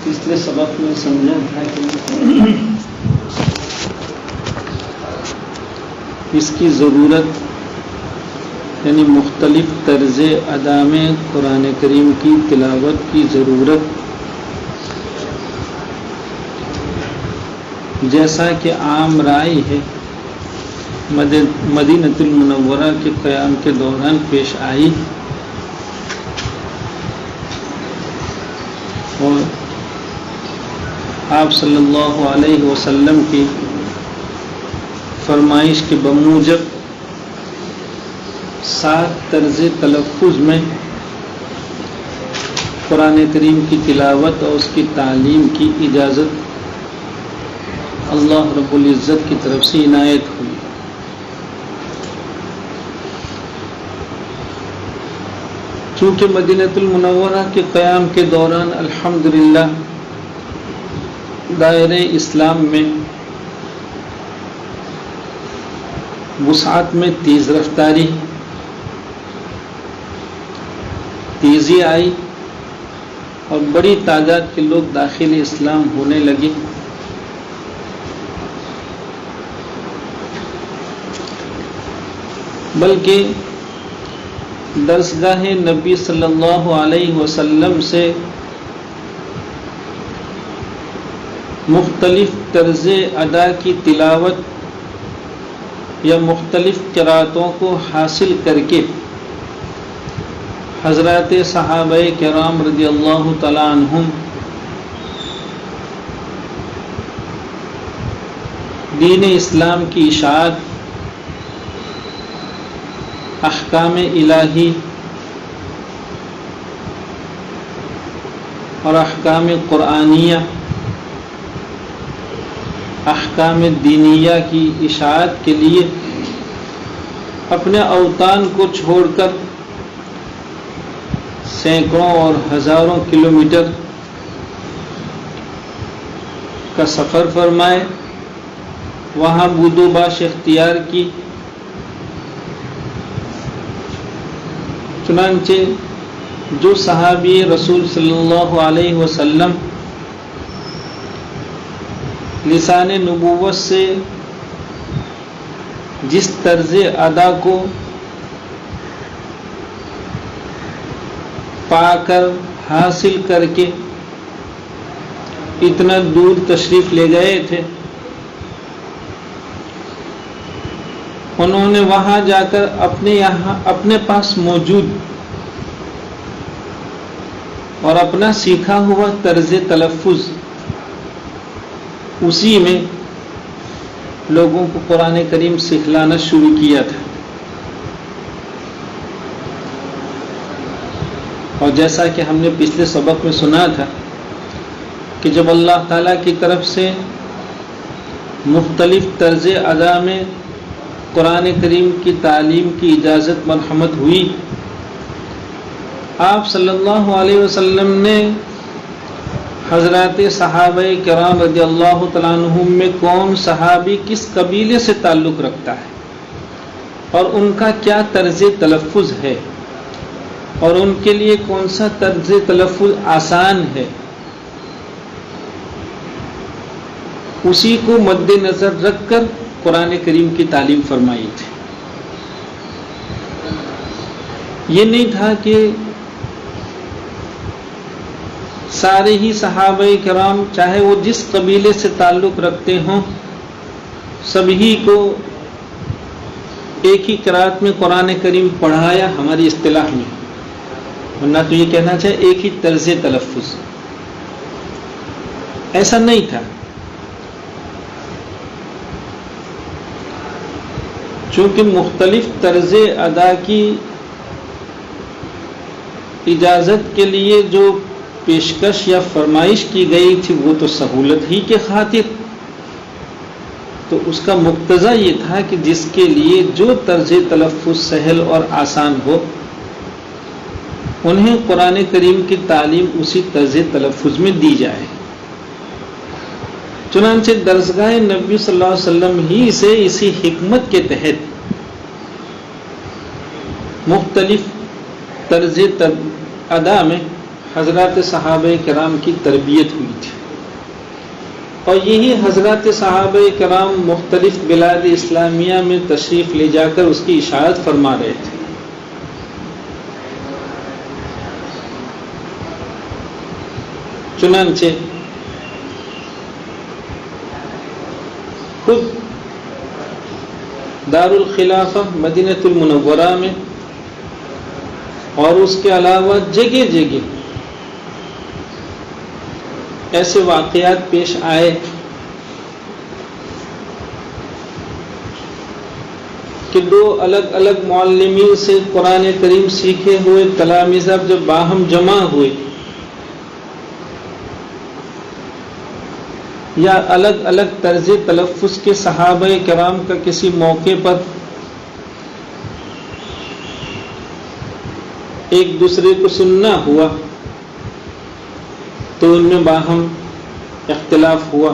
پچھلے سبق میں سمجھا تھا کہ اس کی ضرورت یعنی مختلف طرز ادا میں قرآن کریم کی تلاوت کی ضرورت، جیسا کہ عام رائے ہے مدینہ المنورہ کے قیام کے دوران پیش آئی، اور آپ صلی اللہ علیہ وسلم کی فرمائش کے بموجب 7 طرز تلفظ میں قرآن کریم کی تلاوت اور اس کی تعلیم کی اجازت اللہ رب العزت کی طرف سے عنایت ہوئی۔ چونکہ مدینہ المنورہ کے قیام کے دوران الحمدللہ دائرہ اسلام میں وسعت میں تیزی آئی اور بڑی تعداد کے لوگ داخل اسلام ہونے لگے، بلکہ درسگاہ نبی صلی اللہ علیہ وسلم سے مختلف طرز ادا کی تلاوت یا مختلف قرأتوں کو حاصل کر کے حضرات صحابہ کرام رضی اللہ تعالیٰ عنہم دین اسلام کی اشاعت، احکام الہی اور احکام قرآنیہ، احکام دینیہ کی اشاعت کے لیے اپنے اوطان کو چھوڑ کر سینکڑوں اور ہزاروں کلومیٹر کا سفر فرمائے، وہاں بود و باش اختیار کی۔ چنانچہ جو صحابی رسول صلی اللہ علیہ وسلم لسان نبوت سے جس طرز ادا کو پا کر حاصل کر کے اتنا دور تشریف لے گئے تھے، انہوں نے وہاں جا کر اپنے پاس موجود اور اپنا سیکھا ہوا طرز تلفظ اسی میں لوگوں کو قرآن کریم سکھلانا شروع کیا تھا۔ اور جیسا کہ ہم نے پچھلے سبق میں سنا تھا کہ جب اللہ تعالیٰ کی طرف سے مختلف طرز ادا میں قرآن کریم کی تعلیم کی اجازت مرحمت ہوئی، آپ صلی اللہ علیہ وسلم نے حضرات صحابہ کرام رضی اللہ تعالیٰ عنہم میں کون صحابی کس قبیلے سے تعلق رکھتا ہے اور ان کا کیا طرز تلفظ ہے اور ان کے لیے کون سا طرز تلفظ آسان ہے، اسی کو مد نظر رکھ کر قرآن کریم کی تعلیم فرمائی تھی۔ یہ نہیں تھا کہ سارے ہی صحابہ کرام چاہے وہ جس قبیلے سے تعلق رکھتے ہوں سبھی کو ایک ہی قرأت میں قرآن کریم پڑھایا ہماری اصطلاح میں، ورنہ تو یہ کہنا چاہے ایک ہی طرز تلفظ، ایسا نہیں تھا۔ چونکہ مختلف طرز ادا کی اجازت کے لیے جو پیشکش یا فرمائش کی گئی تھی وہ تو سہولت ہی کے خاطر، تو اس کا مقتضی یہ تھا کہ جس کے لیے جو طرز تلفظ سہل اور آسان ہو انہیں قرآن کریم کی تعلیم اسی طرز تلفظ میں دی جائے۔ چنانچہ درسگاہ نبی صلی اللہ علیہ وسلم ہی سے اسی حکمت کے تحت مختلف طرز ادا میں حضرات صحابہ کرام کی تربیت ہوئی تھی، اور یہی حضرات صحابہ کرام مختلف بلاد اسلامیہ میں تشریف لے جا کر اس کی اشاعت فرما رہے تھے۔ چنانچہ خود دار الخلافہ مدینہ المنورہ میں اور اس کے علاوہ جگہ جگہ ایسے واقعات پیش آئے کہ دو الگ الگ معلمین سے قرآن کریم سیکھے ہوئے تلامذہ جب باہم جمع ہوئے، یا الگ الگ طرز تلفظ کے صحابہ کرام کا کسی موقع پر ایک دوسرے کو سننا ہوا تو ان میں باہم اختلاف ہوا،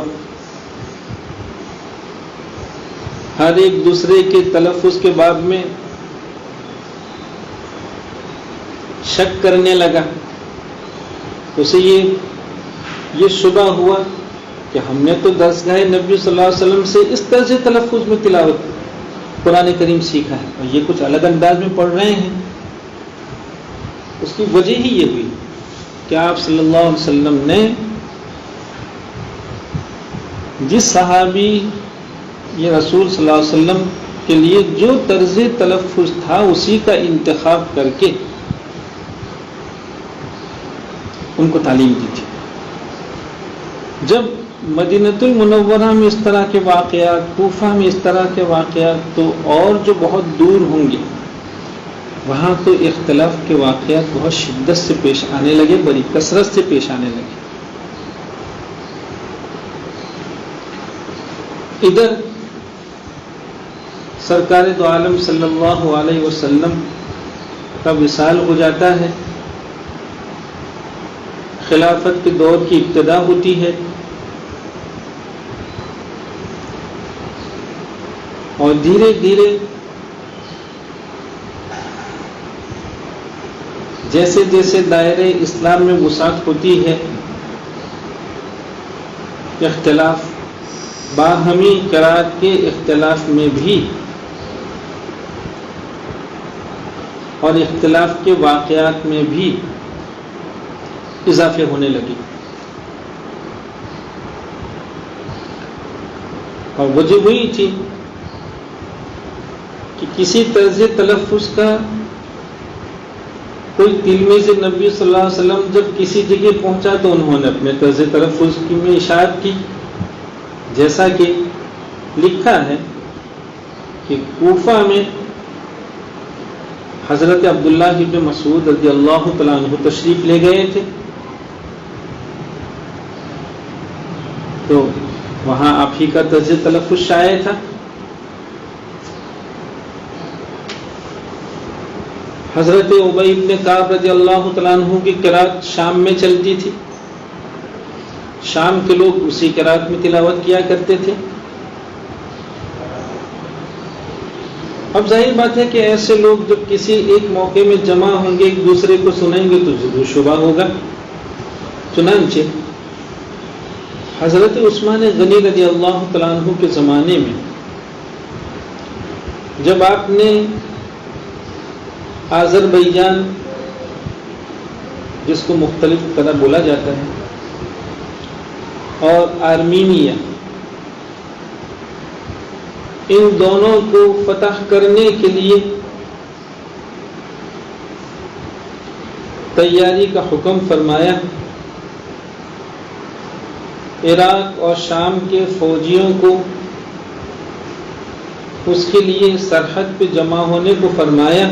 ہر ایک دوسرے کے تلفظ کے باب میں شک کرنے لگا، اسے یہ شبہ ہوا کہ ہم نے تو درسگاہ نبی صلی اللہ علیہ وسلم سے اس طرح سے تلفظ میں تلاوت قرآن کریم سیکھا ہے، اور یہ کچھ الگ انداز میں پڑھ رہے ہیں۔ اس کی وجہ ہی یہ ہوئی کہ آپ صلی اللہ علیہ وسلم نے جس صحابی یہ رسول صلی اللہ علیہ وسلم کے لیے جو طرز تلفظ تھا اسی کا انتخاب کر کے ان کو تعلیم دی تھی۔ جب مدینہ المنورہ میں اس طرح کے واقعات، کوفہ میں اس طرح کے واقعات، تو اور جو بہت دور ہوں گے وہاں تو اختلاف کے واقعات بہت شدت سے پیش آنے لگے، بڑی کثرت سے پیش آنے لگے۔ ادھر سرکار دو عالم صلی اللہ علیہ وسلم کا وصال ہو جاتا ہے، خلافت کے دور کی ابتدا ہوتی ہے، اور دھیرے دھیرے جیسے جیسے دائرہ اسلام میں وسعت ہوتی ہے، اختلاف باہمی قرات کے اختلاف میں بھی اور اختلاف کے واقعات میں بھی اضافے ہونے لگے، اور وجہ وہی تھی کہ کسی طرز تلفظ کا کوئی تلمیذ نبی صلی اللہ علیہ وسلم جب کسی جگہ پہنچا تو انہوں نے اپنے طرز تلفظ کی میں اشاعت کی، جیسا کہ لکھا ہے کہ کوفہ میں حضرت عبداللہ ابن مسعود رضی اللہ تعالیٰ عنہ تشریف لے گئے تھے، تو وہاں آپ ہی کا طرز تلفظ شائع تھا۔ حضرت ابی بن کعب رضی اللہ تعالیٰ عنہ کی قرات شام میں چلتی تھی، شام کے لوگ اسی قرات میں تلاوت کیا کرتے تھے۔ اب ظاہر بات ہے کہ ایسے لوگ جب کسی ایک موقع میں جمع ہوں گے، ایک دوسرے کو سنیں گے تو ضرور شبہ ہوگا۔ چنانچہ حضرت عثمان غنی رضی اللہ تعالیٰ عنہ کے زمانے میں جب آپ نے آذربائیجان، جس کو مختلف طرح بولا جاتا ہے، اور آرمینیا، ان دونوں کو فتح کرنے کے لیے تیاری کا حکم فرمایا، عراق اور شام کے فوجیوں کو اس کے لیے سرحد پہ جمع ہونے کو فرمایا،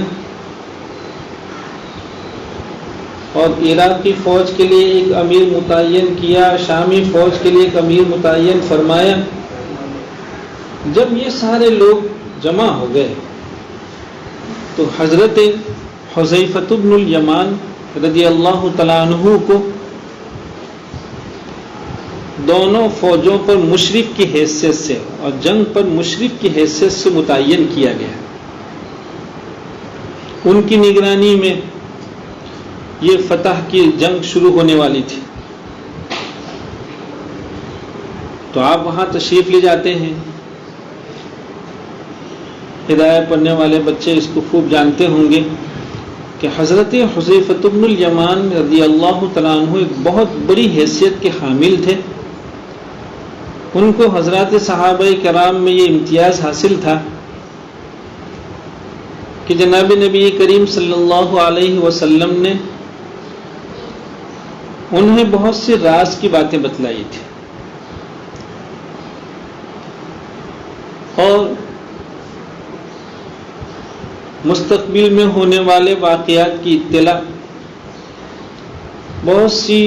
اور عراقی فوج کے لیے ایک امیر متعین کیا، شامی فوج کے لیے ایک امیر متعین فرمایا۔ جب یہ سارے لوگ جمع ہو گئے تو حضرت حذیفہ بن الیمان رضی اللہ تعالیٰ عنہ کو دونوں فوجوں پر مشرف کی حیثیت سے اور جنگ پر مشرف کی حیثیت سے متعین کیا گیا۔ ان کی نگرانی میں یہ فتح کی جنگ شروع ہونے والی تھی، تو آپ وہاں تشریف لے جاتے ہیں. ہدایت پڑھنے والے بچے اس کو خوب جانتے ہوں گے کہ حضرت حذیفہ بن الیمان رضی اللہ تعالیٰ عنہ ایک بہت بڑی حیثیت کے حامل تھے. ان کو حضرات صحابہ کرام میں یہ امتیاز حاصل تھا کہ جناب نبی کریم صلی اللہ علیہ وسلم نے انہیں بہت سے راز کی باتیں بتلائی تھی، اور مستقبل میں ہونے والے واقعات کی اطلاع، بہت سی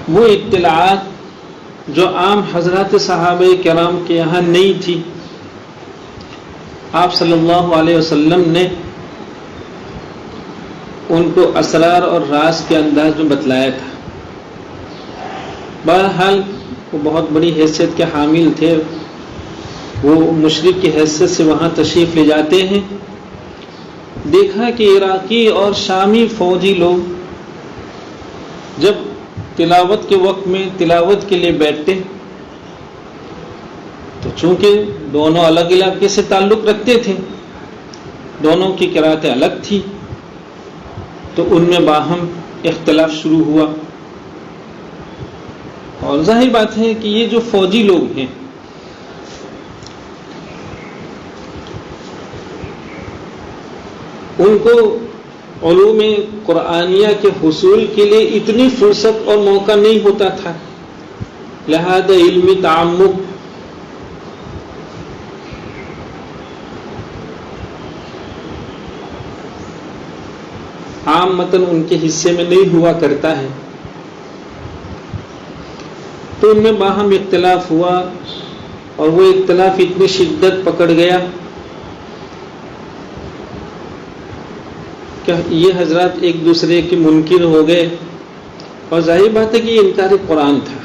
وہ اطلاعات جو عام حضرات صحابہ کرام کے یہاں نہیں تھی، آپ صلی اللہ علیہ وسلم نے ان کو اسرار اور راز کے انداز میں بتلایا تھا. بہرحال وہ بہت بڑی حیثیت کے حامل تھے، وہ مشرک کی حیثیت سے وہاں تشریف لے جاتے ہیں. دیکھا کہ عراقی اور شامی فوجی لوگ جب تلاوت کے وقت میں تلاوت کے لیے بیٹھتے تو چونکہ دونوں الگ علاقے سے تعلق رکھتے تھے، دونوں کی قراتیں الگ تھی، تو ان میں باہم اختلاف شروع ہوا. اور ظاہر بات ہے کہ یہ جو فوجی لوگ ہیں ان کو علوم قرآنیہ کے حصول کے لیے اتنی فرصت اور موقع نہیں ہوتا تھا، لہذا علمی تعمق عام متن ان کے حصے میں نہیں ہوا کرتا ہے. تو ان میں باہم اختلاف ہوا، اور وہ اختلاف اتنی شدت پکڑ گیا کہ یہ حضرات ایک دوسرے کے منکر ہو گئے. اور ظاہر بات ہے کہ یہ انکار قرآن تھا،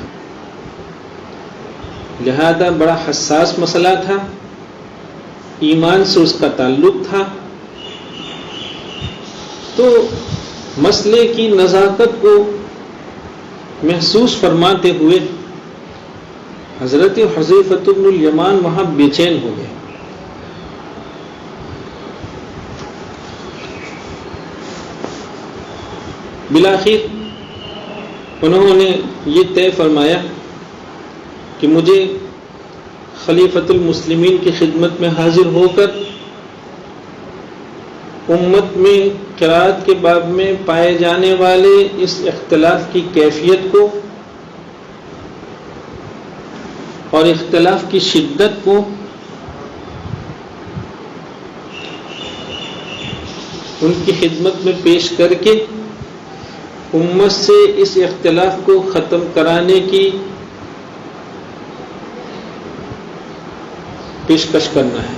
لہذا بڑا حساس مسئلہ تھا، ایمان سے اس کا تعلق تھا. تو مسئلے کی نزاکت کو محسوس فرماتے ہوئے حضرت حذیفہ بن الیمان وہاں بے چین ہو گئے. بالآخر انہوں نے یہ طے فرمایا کہ مجھے خلیفۃ المسلمین کی خدمت میں حاضر ہو کر امت میں قرات کے باب میں پائے جانے والے اس اختلاف کی کیفیت کو اور اختلاف کی شدت کو ان کی خدمت میں پیش کر کے امت سے اس اختلاف کو ختم کرانے کی پیشکش کرنا ہے.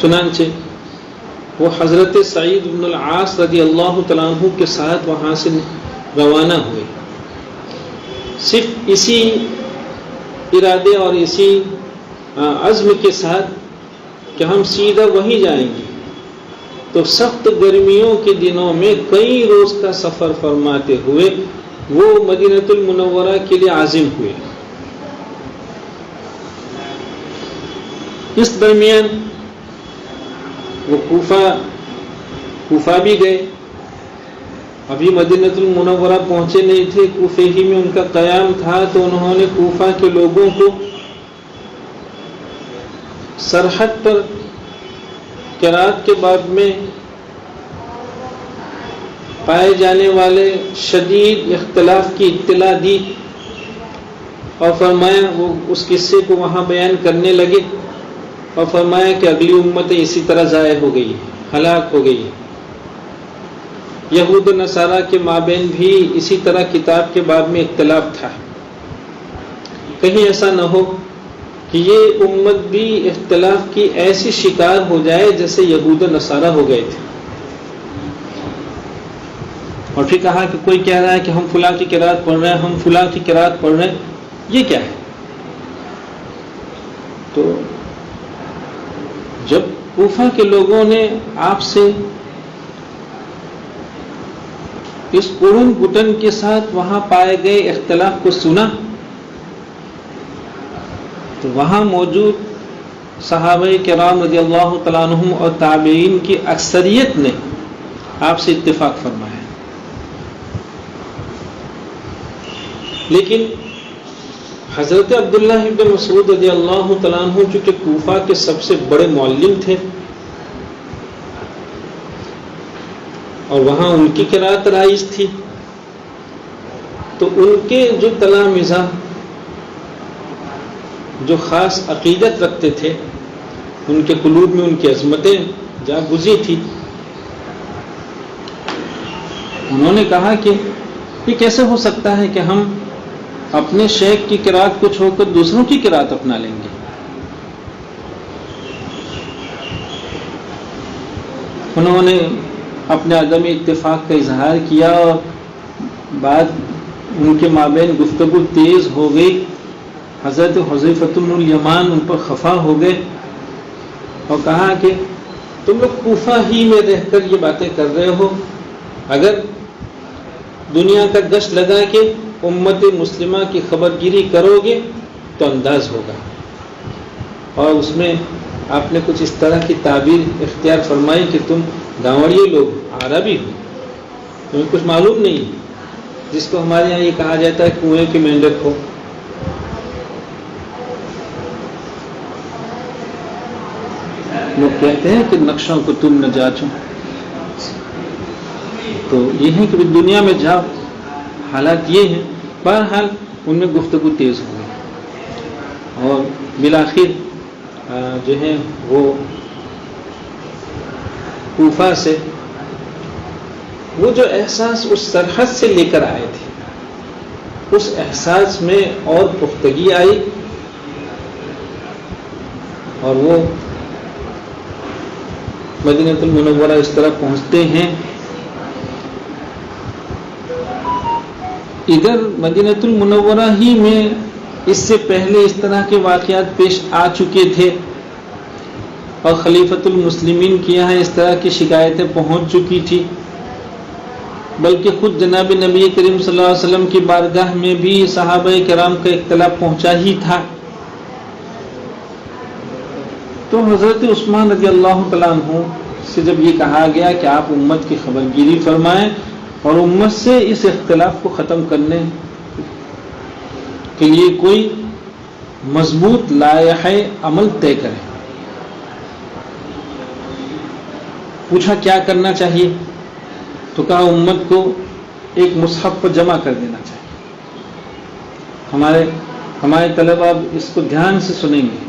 چنانچہ وہ حضرت سعید بن العاص رضی اللہ تعالیٰ عنہ کے ساتھ وہاں سے روانہ ہوئے، صرف اسی ارادے اور اسی عزم کے ساتھ کہ ہم سیدھا وہیں جائیں گے. تو سخت گرمیوں کے دنوں میں کئی روز کا سفر فرماتے ہوئے وہ مدینہ المنورہ کے لیے عازم ہوئے. اس درمیان وہ کوفہ بھی گئے، ابھی مدینہ المنورہ پہنچے نہیں تھے، کوفے ہی میں ان کا قیام تھا. تو انہوں نے کوفہ کے لوگوں کو سرحد پر قرات کے باب میں پائے جانے والے شدید اختلاف کی اطلاع دی اور فرمایا، وہ اس قصے کو وہاں بیان کرنے لگے اور فرمایا کہ اگلی امتیں اسی طرح ضائع ہو گئی، ہلاک ہو گئی. یہود و نصارہ کے مابین بھی اسی طرح کتاب کے باب میں اختلاف تھا. کہیں ایسا نہ ہو کہ یہ امت بھی اختلاف کی ایسی شکار ہو جائے جیسے یہود و نصارہ ہو گئے تھے. اور پھر کہا کہ کوئی کہہ رہا ہے کہ ہم فلاں کی قرات پڑھ رہے ہیں، ہم فلاں کی قرات پڑھ رہے ہیں، یہ کیا ہے؟ تو جب کوفہ کے لوگوں نے آپ سے اس قرن گٹن کے ساتھ وہاں پائے گئے اختلاف کو سنا تو وہاں موجود صحابہ کرام رضی اللہ تعالیٰ عنہم اور تابعین کی اکثریت نے آپ سے اتفاق فرمایا، لیکن حضرت عبداللہ ابن مسعود رضی اللہ تعالیٰ عنہ چونکہ کوفہ کے سب سے بڑے معلم تھے اور وہاں ان کی قرأت رائج تھی، تو ان کے جو تلامذہ جو خاص عقیدت رکھتے تھے ان کے قلوب میں ان کی عظمتیں جا گزی تھی، انہوں نے کہا کہ یہ کیسے ہو سکتا ہے کہ ہم اپنے شیخ کی قرأت کو چھوڑ کر دوسروں کی قرأت اپنا لیں گے۔ انہوں نے اپنے عدم اتفاق کا اظہار کیا اور بعد ان کے مابین گفتگو تیز ہو گئی۔ حضرت حذیفۃ بن الیمان ان پر خفا ہو گئے اور کہا کہ تم لوگ کوفہ ہی میں رہ کر یہ باتیں کر رہے ہو، اگر دنیا کا گشت لگا کے امت مسلمہ کی خبرگیری کرو گے تو انداز ہوگا۔ اور اس میں آپ نے کچھ اس طرح کی تعبیر اختیار فرمائی کہ تم گاؤڑیے لوگ عربی ہو، تمہیں کچھ معلوم نہیں، جس کو ہمارے یہاں یہ کہا جاتا ہے کنویں کے مینڈک ہو۔ لوگ کہتے ہیں کہ نقشوں کو تم نہ جانچو، تو یہ ہے کہ دنیا میں جاؤ، حالات یہ ہیں۔ بہرحال ان میں گفتگو تیز ہو گئی اور بالآخر جو ہے وہ کوفہ سے وہ جو احساس اس سرحد سے لے کر آئے تھے اس احساس میں اور پختگی آئی، اور وہ مدینہ المنورہ اس طرح پہنچتے ہیں۔ ادھر مدینہ المنورہ ہی میں اس سے پہلے اس طرح کے واقعات پیش آ چکے تھے اور خلیفۃ المسلمین کے یہاں اس طرح کی شکایتیں پہنچ چکی تھی، بلکہ خود جناب نبی کریم صلی اللہ علیہ وسلم کی بارگاہ میں بھی صحابہ کرام کا اختلاف پہنچا ہی تھا۔ تو حضرت عثمان رضی اللہ تعالیٰ عنہ سے جب یہ کہا گیا کہ آپ امت کی خبرگیری فرمائیں اور امت سے اس اختلاف کو ختم کرنے کے لیے کوئی مضبوط لائحہ عمل طے کریں، پوچھا کیا کرنا چاہیے، تو کہا امت کو ایک مصحف پر جمع کر دینا چاہیے۔ ہمارے طلبہ اس کو دھیان سے سنیں گے،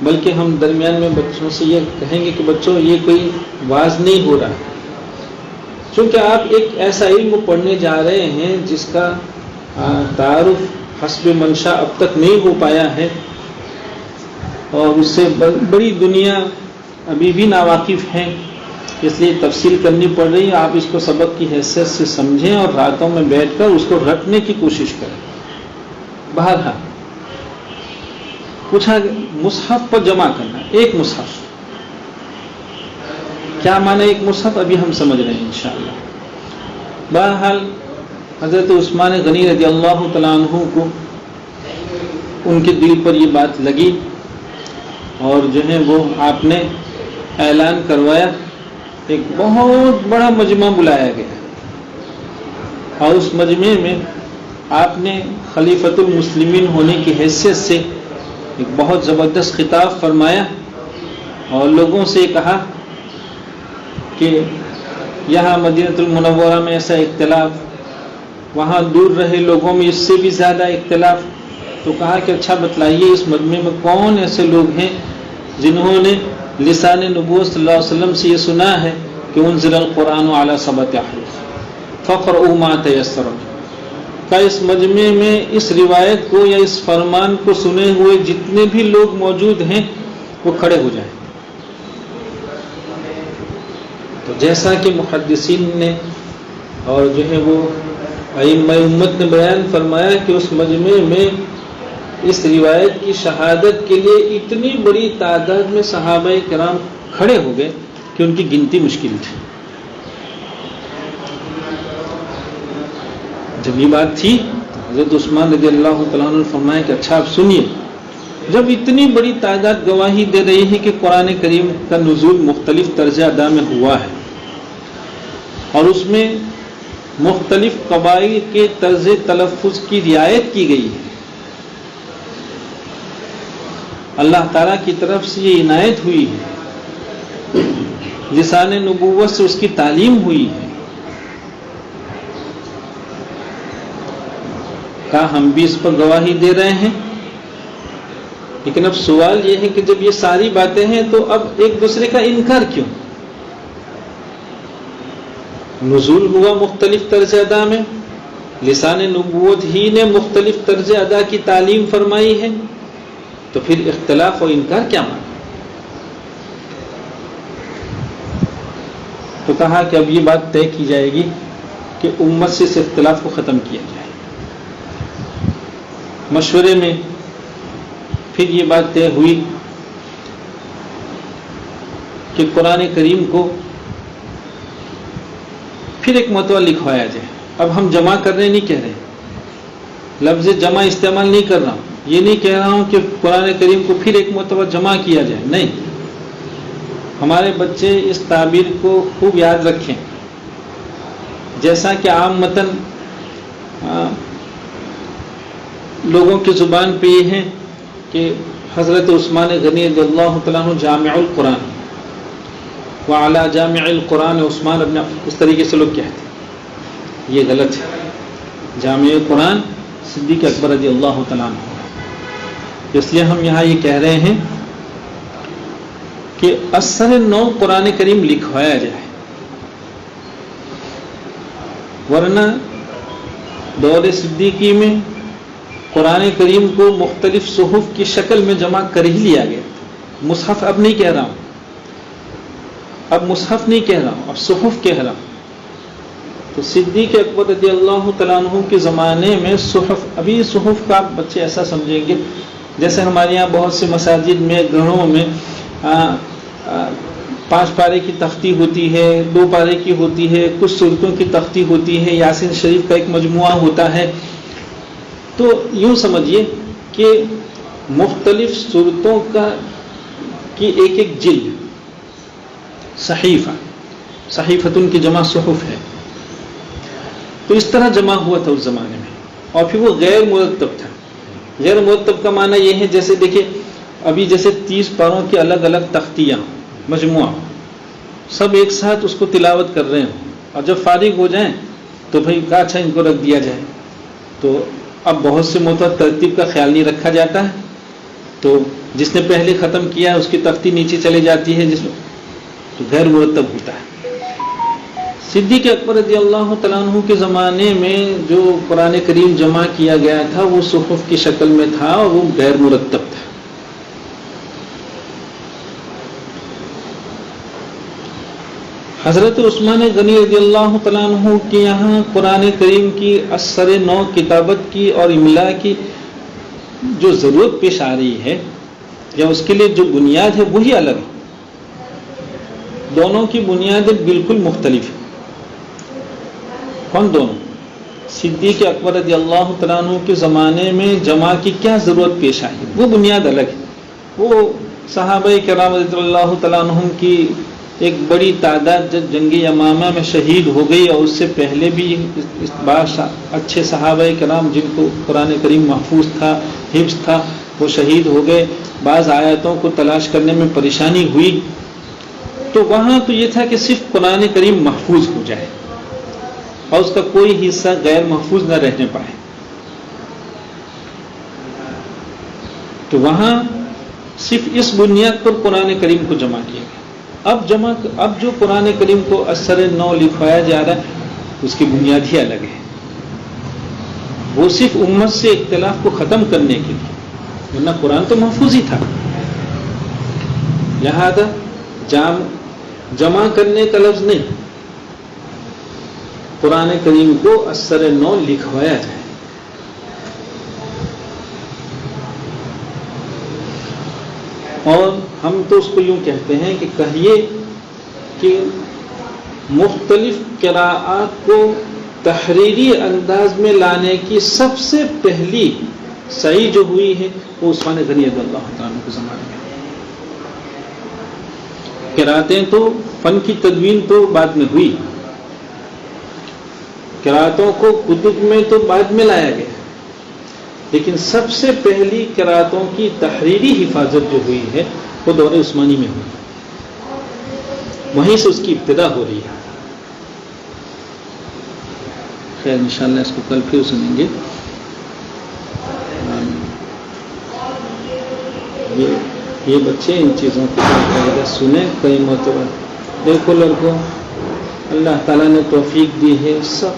بلکہ ہم درمیان میں بچوں سے یہ کہیں گے کہ بچوں یہ کوئی واز نہیں ہو رہا، چونکہ آپ ایک ایسا علم پڑھنے جا رہے ہیں جس کا تعارف حسب منشا اب تک نہیں ہو پایا ہے، اور اس سے بڑی دنیا ابھی بھی ناواقف ہیں، اس لیے تفصیل کرنی پڑ رہی ہے۔ آپ اس کو سبق کی حیثیت سے سمجھیں اور راتوں میں بیٹھ کر اس کو رٹنے کی کوشش کریں۔ بہرحال پوچھا مصحف پر جمع کرنا، ایک مصحف، کیا معنی ایک مصحف ابھی ہم سمجھ رہے ہیں انشاءاللہ۔ بہرحال حضرت عثمان غنی رضی اللہ تعالیٰ عنہ کو ان کے دل پر یہ بات لگی اور جو ہے وہ آپ نے اعلان کروایا، ایک بہت بڑا مجمع بلایا گیا اور اس مجمع میں آپ نے خلیفۃ المسلمین ہونے کی حیثیت سے ایک بہت زبردست خطاب فرمایا اور لوگوں سے کہا کہ یہاں مدینہ المنورہ میں ایسا اختلاف، وہاں دور رہے لوگوں میں اس سے بھی زیادہ اختلاف، تو کہا کہ اچھا بتلائیے اس مجمع میں کون ایسے لوگ ہیں جنہوں نے لسان نبوت صلی اللہ علیہ وسلم سے یہ سنا ہے کہ انزل القرآن علی سبعۃ احرف فاقرؤوا ما تیسر، کا اس مجمع میں اس روایت کو یا اس فرمان کو سنے ہوئے جتنے بھی لوگ موجود ہیں وہ کھڑے ہو جائیں۔ تو جیسا کہ محدثین نے اور جو ہے وہ ائمہ امت نے بیان فرمایا کہ اس مجمع میں اس روایت کی شہادت کے لیے اتنی بڑی تعداد میں صحابہ کرام کھڑے ہو گئے کہ ان کی گنتی مشکل تھی. جب یہ بات تھی حضرت عثمان رضی اللہ تعالیٰ عنہ نے فرمایا کہ اچھا آپ سنیے، جب اتنی بڑی تعداد گواہی دے رہی ہے کہ قرآن کریم کا نزول مختلف طرز ادا میں ہوا ہے اور اس میں مختلف قبائل کے طرز تلفظ کی رعایت کی گئی ہے، اللہ تعالیٰ کی طرف سے یہ عنایت ہوئی ہے، لسان نبوت سے اس کی تعلیم ہوئی ہے، کہا ہم بھی اس پر گواہی دے رہے ہیں. لیکن اب سوال یہ ہے کہ جب یہ ساری باتیں ہیں تو اب ایک دوسرے کا انکار کیوں؟ نزول ہوا مختلف طرز ادا میں، لسان نبوت ہی نے مختلف طرز ادا کی تعلیم فرمائی ہے، تو پھر اختلاف و انکار کیا مانا؟ تو کہا کہ اب یہ بات طے کی جائے گی کہ امت سے اس اختلاف کو ختم کیا جائے. مشورے میں پھر یہ بات طے ہوئی کہ قرآن کریم کو پھر ایک مرتبہ لکھوایا جائے. اب ہم جمع کرنے نہیں کہہ رہے، لفظ جمع استعمال نہیں کر رہا ہوں، یہ نہیں کہہ رہا ہوں کہ قرآن کریم کو پھر ایک مرتبہ جمع کیا جائے، نہیں. ہمارے بچے اس تعبیر کو خوب یاد رکھیں. جیسا کہ عام متن لوگوں کی زبان پہ یہ ہے کہ حضرت عثمان غنی رضی اللہ تعالیٰ عنہ جامع القرآن وعلی جامع القرآن عثمان ابن، اس طریقے سے لوگ کہتے ہیں، یہ غلط ہے. جامع قرآن صدیق اکبر رضی اللہ تعالیٰ عنہ. اس لیے ہم یہاں یہ کہہ رہے ہیں کہ اثر نو قرآن کریم لکھوایا جائے، ورنہ دور صدیقی میں قرآن کریم کو مختلف صحف کی شکل میں جمع کر ہی لیا گیا. مصحف اب نہیں کہہ رہا ہوں، اب مصحف نہیں کہہ رہا ہوں، اب صحف کہہ رہا ہوں. تو صدیق اکبر رضی اللہ تعالیٰ عنہ کے زمانے میں صحف، ابھی صحف کا بچے ایسا سمجھیں گے جیسے ہمارے یہاں بہت سے مساجد میں گھروں میں 5 پارے کی تختی ہوتی ہے، 2 پارے کی ہوتی ہے، کچھ سورتوں کی تختی ہوتی ہے، یاسین شریف کا ایک مجموعہ ہوتا ہے. تو یوں سمجھیے کہ مختلف صورتوں کی ایک ایک جلد، صحیفہ، صحیفتن کی جمع صحف ہے. تو اس طرح جمع ہوا تھا اس زمانے میں، اور پھر وہ غیر مرتب تھا. غیر مرتب کا معنی یہ ہے جیسے دیکھیں ابھی جیسے 30 پاروں کی الگ الگ تختیاں، مجموعہ، سب ایک ساتھ اس کو تلاوت کر رہے ہوں، اور جب فارغ ہو جائیں تو بھائی کہا اچھا ان کو رکھ دیا جائے. تو اب بہت سے مرتبہ ترتیب کا خیال نہیں رکھا جاتا ہے، تو جس نے پہلے ختم کیا اس کی تختی نیچے چلی جاتی ہے، جس میں تو غیر مرتب ہوتا ہے. صدیق اکبر رضی اللہ تعالیٰ عنہ کے زمانے میں جو قرآن کریم جمع کیا گیا تھا وہ صحف کی شکل میں تھا اور وہ غیر مرتب تھا. حضرت عثمان غنی رضی اللہ تعالیٰ عنہ کے یہاں قرآن کریم کی اثر نو کتابت کی اور املا کی جو ضرورت پیش آ رہی ہے یا اس کے لیے جو بنیاد ہے وہی الگ ہے. دونوں کی بنیادیں بالکل مختلف ہیں. کون دونوں؟ صدیق اکبر رضی اللہ تعالیٰ عنہ کے زمانے میں جمع کی کیا ضرورت پیش آئی، وہ بنیاد الگ ہے. وہ صحابہ کرام رضی اللہ تعالیٰ عنہ کی ایک بڑی تعداد جب جنگ یمامہ میں شہید ہو گئی، اور اس سے پہلے بھی بعض اچھے صحابہ کرام جن کو قرآن کریم محفوظ تھا، حفظ تھا، وہ شہید ہو گئے. بعض آیاتوں کو تلاش کرنے میں پریشانی ہوئی، تو وہاں تو یہ تھا کہ صرف قرآن کریم محفوظ ہو جائے اور اس کا کوئی حصہ غیر محفوظ نہ رہنے پائے. تو وہاں صرف اس بنیاد پر قرآن کریم کو جمع کیا گیا. اب جو قرآن کریم کو اثر نو لکھوایا جا رہا ہے اس کی بنیاد ہی الگ ہے. وہ صرف امت سے اختلاف کو ختم کرنے کے لیے، ورنہ قرآن تو محفوظ ہی تھا. لہذا جمع کرنے کا لفظ نہیں، قرآن کریم کو اثر نو لکھوایا جائے. اور ہم تو اس کو یوں کہتے ہیں کہ کہیے کہ مختلف قراءات کو تحریری انداز میں لانے کی سب سے پہلی صحیح جو ہوئی ہے وہ عثمان غنی رضی اللہ تعالیٰ کے زمانے میں. قراءتیں تو فن کی تدوین تو بعد میں ہوئی، قراءتوں کو کتب میں تو بعد میں لایا گیا، لیکن سب سے پہلی قراءتوں کی تحریری حفاظت جو ہوئی ہے وہ دور عثمانی میں ہوئی، وہیں سے اس کی ابتدا ہو رہی ہے. خیر انشاءاللہ اس کو کل پھر سنیں گے. یہ بچے ان چیزوں کو باقاعدہ سنیں کئی مرتبہ. دیکھو لڑکوں، اللہ تعالیٰ نے توفیق دی ہے، سب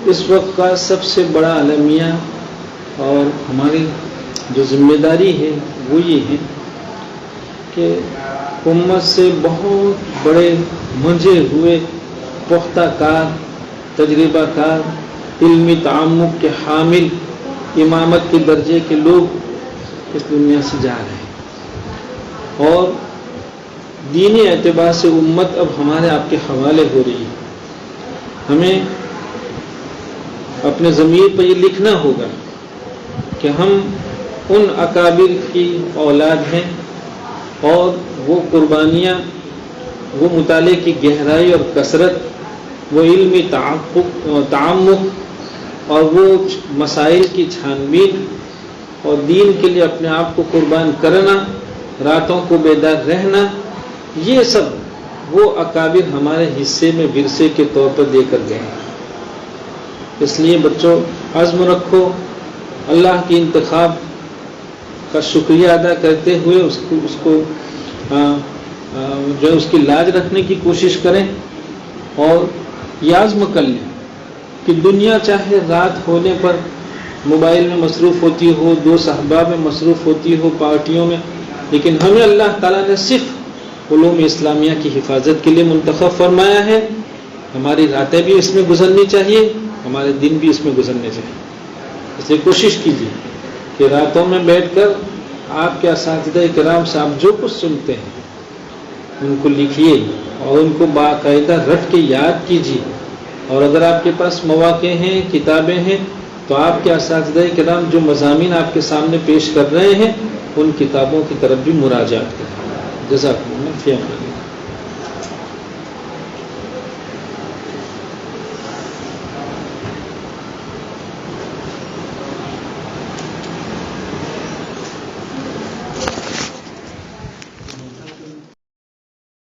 اس وقت کا سب سے بڑا المیہ اور ہماری جو ذمہ داری ہے وہ یہ ہے کہ امت سے بہت بڑے منجے ہوئے پختہ کار، تجربہ کار، علمی تعمق کے حامل، امامت کے درجے کے لوگ اس دنیا سے جا رہے ہیں، اور دینی اعتبار سے امت اب ہمارے آپ کے حوالے ہو رہی ہے. ہمیں اپنے ضمیر پر یہ لکھنا ہوگا کہ ہم ان اکابر کی اولاد ہیں، اور وہ قربانیاں، وہ مطالعے کی گہرائی اور کثرت، وہ علمی تعمق اور وہ مسائل کی چھان بین اور دین کے لیے اپنے آپ کو قربان کرنا، راتوں کو بیدار رہنا، یہ سب وہ اکابر ہمارے حصے میں ورثے کے طور پر دے کر گئے ہیں. اس لیے بچوں عزم رکھو، اللہ کی انتخاب کا شکریہ ادا کرتے ہوئے اس کو جو اس کی لاج رکھنے کی کوشش کریں، اور یہ عزم کر لیں کہ دنیا چاہے رات ہونے پر موبائل میں مصروف ہوتی ہو، دوست احباب میں مصروف ہوتی ہو، پارٹیوں میں، لیکن ہمیں اللہ تعالیٰ نے صرف علوم اسلامیہ کی حفاظت کے لیے منتخب فرمایا ہے. ہماری راتیں بھی اس میں گزرنی چاہیے، ہمارے دن بھی اس میں گزرنے چاہیے. اس لیے کوشش کیجیے کہ راتوں میں بیٹھ کر آپ کے اساتذہ کرام سے آپ جو کچھ سنتے ہیں ان کو لکھیے اور ان کو باقاعدہ رٹ کے یاد کیجیے. اور اگر آپ کے پاس مواقع ہیں، کتابیں ہیں، تو آپ کے اساتذہ کرام جو مضامین آپ کے سامنے پیش کر رہے ہیں ان کتابوں کی طرف بھی مراجعات کریں. جزاکم اللہ خیر.